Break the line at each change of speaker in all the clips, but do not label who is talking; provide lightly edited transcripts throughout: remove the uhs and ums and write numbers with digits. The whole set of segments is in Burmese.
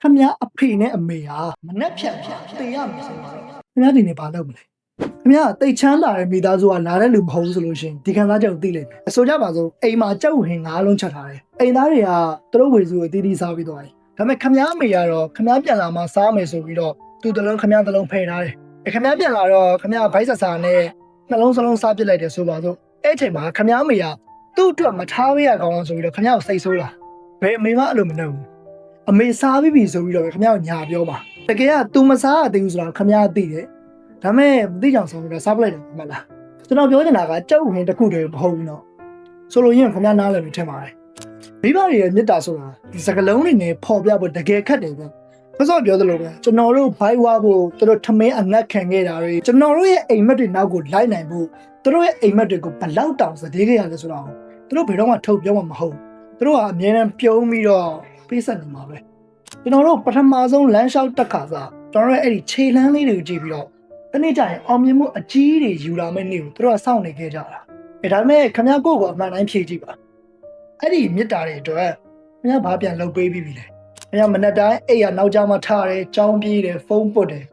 ခမရအဖေနဲ့အမေဟာမနှက်ဖြတ်တေးရမယ်ဆိုတော့ခမရဒီနေ့ဘာလုပ်မလဲခမရတိတ်ချမ်းသာတဲ့မိသားစုကလာတဲ့လူမဟုတ်ဘူးဆိုလို့ရှိရင်ဒီခံစားချက်ကိုသိလိမ့်မယ်အဆိုကြပါစို့အိမ်မှာကြောက်ဟင်၅လုံးချက်ထားတယ်အိမ်သားတွေကသူတို့ဝေစုကိုတီးတီးစားပြီးသွားတယ်ဒါပေမဲ့ခမရအမေကတော့ခမရပြန်လာမှစားမယ်ဆိုပြီးတော့သူတလုံးခမရတလုံးဖယ်ထားတယ်ခမရပြန်လာတော့ခမရဘိုက်ဆဆာနဲ့နှလုံးစလုံးစားပစ်လိုက်တယ်ဆိုပါစို့အဲ့ချိန်မှာခမရအမေကသူ့အတွက်မထားဝေးရကောင်းအောင်ဆိုပြီးတော့ခမရကိုစိတ်ဆိုးလာဘယ်အမေမှအဲ့လိုမလုပ်ဘူးအမေစားပြီးပြီဆိုပြီးတော့ခမရကိုညာပြောပါတကယ်က तू မစားရသေးဘူးဆိုတာခမရသိတယ်ဒါမဲ့မသိကြအောင်ဆိုပြီးတော့စားပလိုက်တယ်မှတ်လားကျွန်တော်ပြောချင်တာကကြောက်ဝင်တစ်ခုတည်းမဟုတ်ဘူးနော်ဆိုလိုရင်းခမရနားလည်ပြီးထင်ပါတယ်မိဘတွေရဲ့မေတ္တာဆိုတာဒီစကလုံးတွေနဲ့ပေါ်ပြဖို့တကယ်ခက်တယ်ဗျဘယ်စောပြောသလိုပဲကျွန်တော်တို့ဘိုက်ဝါဖို့သူတို့ထမင်းအငတ်ခံခဲ့တာတွေကျွန်တော်တို့ရဲ့အိမ်မက်တွေနောက်ကိုလိုက်နိုင်ဖို့သူတို့ရဲ့အိမ်မက်တွေကိုဘလောက်တောင်စတဲ့ခဲ့ရလဲဆိုတော့သူတို့ဘယ်တော့မှထုတ်ပြောမှမဟုတ်သူတို့ကအမြဲတမ်းပြုံးပြီးတော့ပေးဆက်နေမှာပဲကျွန်တော်တို့ပထမဆုံးလမ်းလျှောက်တက်ခါစားကျွန်တော်တို့အဲ့ဒီခြေလမ်းလေးတွေကိုကြည့်ပြီးတော့တနေ့ကျရင်အောင်မြင်မှုအကြီးတွေယူလာမယ့်နေ့ကိုသူတို့ကစောင့်နေခဲ့ကြတာဒါပေမဲ့ခမရကိုကအမှန်တိုင်းဖြေကြည့်ပါအဲ့ဒီမြစ်တာတွေအတွက်ခမရဘာပြန်လုပ်ပေးပြီးပြီလဲခမရမနေ့တိုင်းအိမ်ကနောက်ကျမှထားတယ်ကြောင်းပြေးတယ်ဖုန်းပုတ်တယ်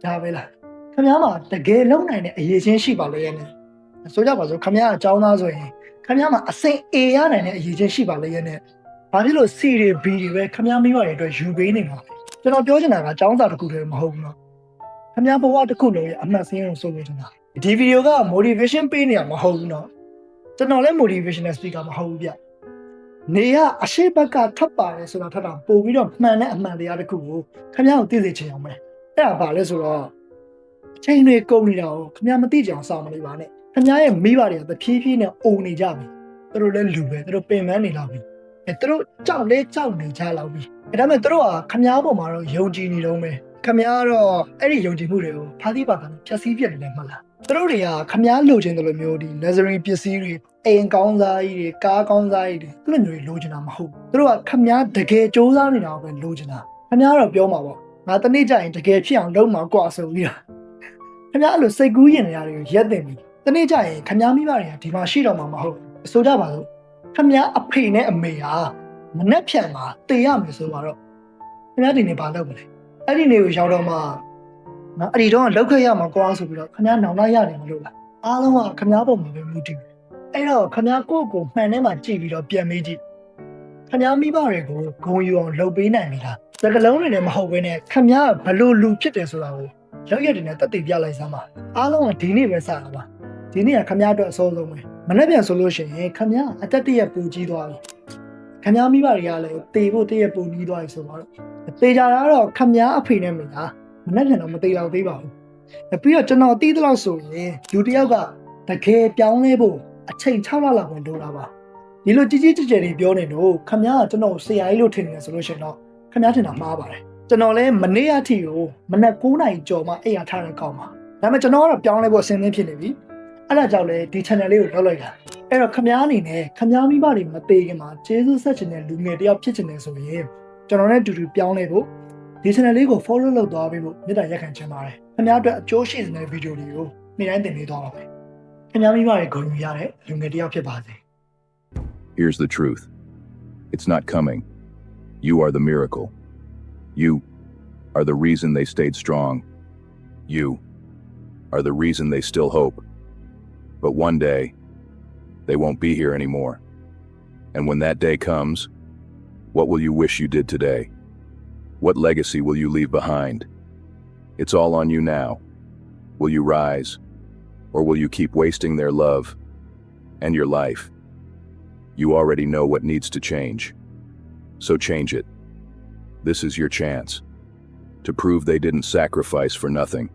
ဒါပဲလားခမရမှာတကယ်လုံးနိုင်တဲ့အရေးချင်းရှိပါလေရဲ့နဲ့ဆိုကြပါစို့ခမရအကြောင်းသားဆိုရင်ခမရမှာအစိမ့်အေရနိုင်တဲ့အရေးချင်းရှိပါလေရဲ့နဲ့ဘာဖြစ်လို့ C တွေ B တွေပဲခမရမိဘတွေအတွက်ယူပေးနေမှာကျွန်တော်ပြောချင်တာကចောင်းစာတစ်ခုတည်းမဟုတ်ဘူးနော်ခမရဘဝတစ်ခုလုံးရဲ့အမှတ်စင်းကိုဆိုလို့ချင်တာဒီဗီဒီယိုက motivation ပေးနေတာမဟုတ်ဘူးနော်ကျွန်တော်လည်း motivational speaker မဟုတ်ဘူးဗျနေရအရှိဘက်ကထပ်ပါတယ်ဆိုတာထပ်တာပို့ပြီးတော့မှန်တဲ့အမှန်တရားတစ်ခုကိုခမရကိုသိစေချင်အောင်ပဲအဲ့ဒါဘာလဲဆိုတော့အချိန်တွေကုန်နေတာကိုခမရမသိကြအောင်စောင့်မနေပါနဲ့ခမရရဲ့မိဘတွေကတဖြည်းဖြည်းနဲ့အုံနေကြပြီသူတို့လည်းလူပဲသူတို့ပင်ပန်းနေလောက်ပြီသူတို့ကြောက်နေကြလောက်ပြီဒါပေမဲ့သူတို့ကခမားပေါ်မှာတော့ယုံကြည်နေတော့မယ်ခမားကတော့အဲ့ဒီယုံကြည်မှုတွေကိုဖားသီးပါကဖြတ်စည်းပြနေတယ်မှတ်လားသူတို့တွေကခမားလိုချင်တယ်လို့မျိုးဒီ luxury ပစ္စည်းတွေအိမ်ကောင်းစားကြီးတွေကားကောင်းစားကြီးတွေသူတို့မျိုးတွေလိုချင်တာမဟုတ်သူတို့ကခမားတကယ်စူးစမ်းနေတာပဲလိုချင်တာခမားတော့ပြောမှာပေါ့ငါတနေ့ကျရင်တကယ်ဖြစ်အောင်လုပ်မှာကွာဆိုပြီးတော့ခမားအဲ့လိုစိတ်ကူးရင်နေရတယ်ကိုရက်တင်ပြီတနေ့ကျရင်ခမားမိဘတွေကဒီမှာရှိတော့မှာမဟုတ်ဆိုကြပါစို့ခမရအဖေနဲ့အမေဟာမနှက်ဖြတ်မှာတေးရမယ်ဆိုတော့ခမရဒီနေ့ဘာလုပ်မလဲအဲ့ဒီနေ့ကိုရောက်တော့မှနော်အဲ့ဒီတော့လောက်ခဲ့ရမှာကွာဆိုပြီးတော့ခမရနောင်လာရတယ်မလို့လားအားလုံးကခမရပုံမှာပဲမူတည်တယ်အဲ့တော့ခမရကိုယ့်ကိုမှန်ထဲမှာကြည့်ပြီးတော့ပြန်မေးကြည့်ခမရမိဘတွေကိုဂုံယူအောင်လုပ်ပေးနိုင်ပြီလားစကလုံးတွေလည်းမဟုတ်ဘဲနဲ့ခမရဘလို့လူဖြစ်တယ်ဆိုတာကိုရောက်ရက်တွေနဲ့တက်တည်ပြလိုက်စမ်းပါအားလုံးကဒီနေ့ပဲစတာပါဒီနေ့ကခမရအတွက်အစိုးဆုံးပဲမနေ့ပြန်ဆိုလို့ရှိရင်ခမရအတက်တရပူကြီးသွားပြီခမရမိဘတွေကလည်းတေဖို့တရပူကြီးသွားပြီဆိုတော့တေကြတာတော့ခမရအဖေနဲ့မလားမနေ့ပြန်တော့မတေတော့သေးပါဘူးပြီးတော့ကျွန်တော်တီးသလောက်ဆိုရင်လူတယောက်ကတကယ်ပြောင်းလဲဖို့အချိန်6လလောက်ပဲလိုတာပါဒီလိုကြီးကြီးကျယ်ကျယ်တွေပြောနေတော့ခမရကကျွန်တော်ဆရာကြီးလို့ထင်နေတယ်ဆိုလို့ရှိရင်တော့ခမရထင်တာမှားပါတယ်ကျွန်တော်လည်းမနေ့အထိကိုမနက်9နာရီကျော်မှအိမ်ရထားတဲ့ကောင်းပါဒါပေမဲ့ကျွန်တော်ကတော့ပြောင်းလဲဖို့အဆင်သင့်ဖြစ်နေပြီအဲ့ဒါကြောင့်လေဒီ channel လေးကိုလောက်လိုက်တာအဲ့တော့ခမားအနေနဲ့ခမားမိဘတွေမသေးခင်မှာကျေးဇူးဆက်ချင်တဲ့လူငယ်တယောက်ဖြစ်ချင်တယ်ဆိုရင်ကျွန်တော်နဲ့အတူတူပြောင်းလဲဖို့ဒီ channel လေးကို follow လုပ်သွားပေးဖို့မေတ္တာရက်ခံချင်ပါတယ်ခမားအတွက်အကျိုးရှိတဲ့ဗီဒီယိုတွေကိုနေ့တိုင်းတင်ပေးသွားပါမယ်ခမားမိဘတွေဂုဏ်ယူရတဲ့လူငယ်တယောက်ဖြစ်ပါစေ
Here's the truth. It's not coming. You are the miracle. You are the reason they stayed strong. You are the reason they still hope. But one day, they won't be here anymore. And when that day comes, what will you wish you did today? What legacy will you leave behind? It's all on you now. Will you rise? Or will you keep wasting their love and your life? You already know what needs to change. So change it. This is your chance to prove they didn't sacrifice for nothing.